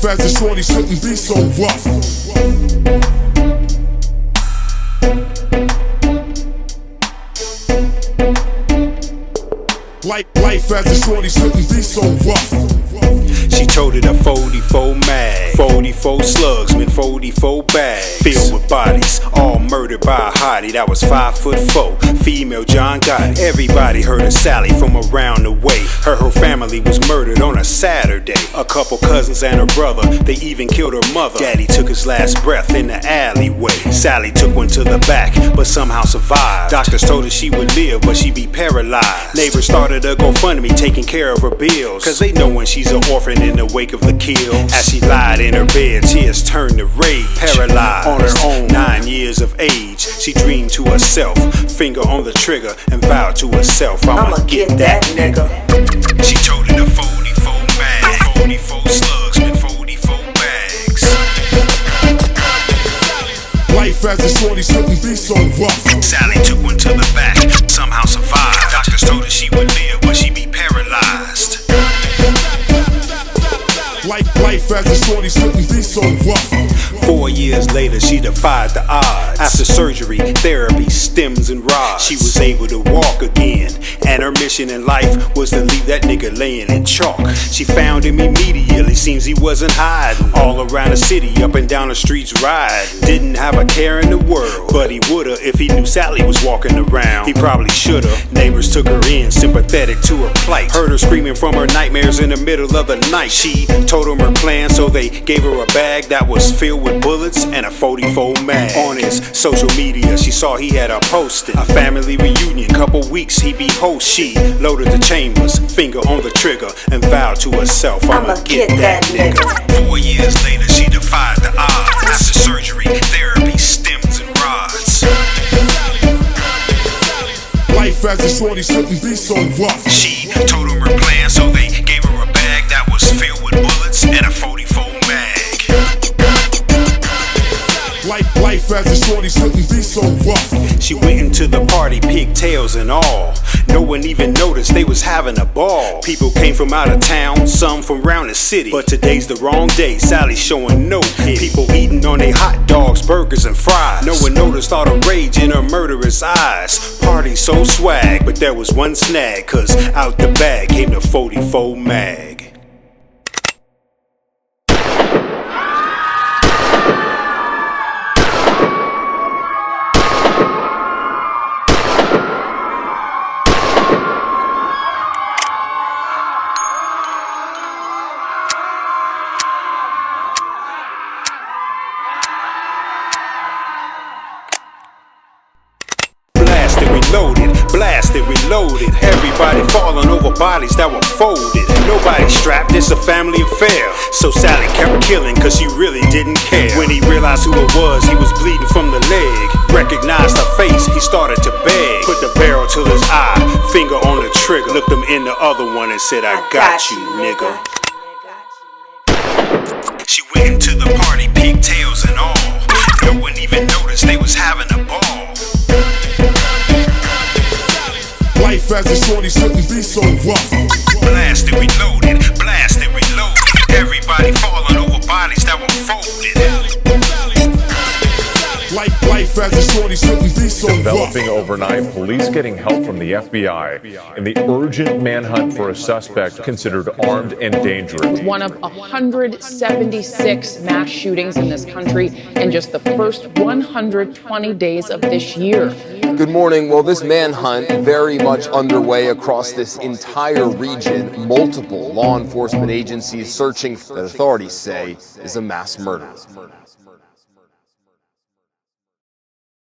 as a shorty shouldn't be so rough. Life as a shorty shouldn't be so rough. She toted a 44 mag, 44 slugs meant 44 bags, filled with bodies, all murdered by a hottie that was 5'4", female John Gotti. Everybody heard of Sally from around the way. Her whole family was murdered on a Saturday. A couple cousins and her brother, they even killed her mother. Daddy took his last breath in the alleyway. Sally took one to the back, but somehow survived. Doctors told her she would live, but she'd be paralyzed. Neighbors started a GoFundMe taking care of her bills, cause they know when she's an orphan in the wake of the kill. As she lied in her bed, tears turned to rage. Paralyzed on her own, 9 years of age, she dreamed to herself, finger on the trigger, and vowed to herself, I'ma get that nigga. She told it a 44 bag, 44 slugs meant 44 bags. Life as a shorty shouldn't be so rough. Sally took one to the back, somehow survived. Doctors told her she would live, but she'd be paralyzed. Life as a shorty shouldn't be so rough. 4 years later, she defied the odds. After surgery, therapy, stems, and rods, she was able to walk again. And her mission in life was to leave that nigga laying in chalk. She found him immediately, seems he wasn't hiding. All around the city, up and down the streets riding. Didn't have a care in the world, but he would've if he knew Sally was walking around. He probably should've. Neighbors took her in, sympathetic to her plight. Heard her screaming from her nightmares in the middle of the night. She told them her plan, so they gave her a bag that was filled with bullets and a 44 mag. On his social media, she saw he had a posted a family reunion, couple weeks he be host. She loaded the chambers, finger on the trigger, and vowed to herself, I'ma get that nigga. 4 years later, she defied the odds. After surgery, therapy, stems, and rods. Life as a shorty shouldn't be so rough. She told them her plan, so they gave her a bag that was filled with bullets and a 44 mag. Life as a shorty shouldn't be so rough. She went into the party, pigtails and all. No one even noticed they was having a ball. People came from out of town, some from round the city. But today's the wrong day, Sally's showing no pity. People eating on their hot dogs, burgers, and fries. No one noticed all the rage in her murderous eyes. Party so swag, but there was one snag, cause out the bag came the 44 mag. Blasted, reloaded. Everybody falling over bodies that were folded. Nobody strapped, it's a family affair. So Sally kept killing, cause she really didn't care. When he realized who it was, he was bleeding from the leg. Recognized her face, he started to beg. Put the barrel to his eye, finger on the trigger. Looked him in the other one and said, I got you, nigga. She went into the party, pigtails and all. No one even noticed they was having a ball. Life as a shorty shouldn't be so rough. Blasted, reloaded. Blasted, reloaded. Everybody falling over bodies that were folded. Life as a shorty shouldn't be so rough. Developing overnight, police getting help from the FBI in the urgent manhunt for a suspect considered armed and dangerous. One of 176 mass shootings in this country in just the first 120 days of this year. Good morning. Well, this manhunt very much underway across this entire region. Multiple law enforcement agencies searching for what authorities say is a mass murder.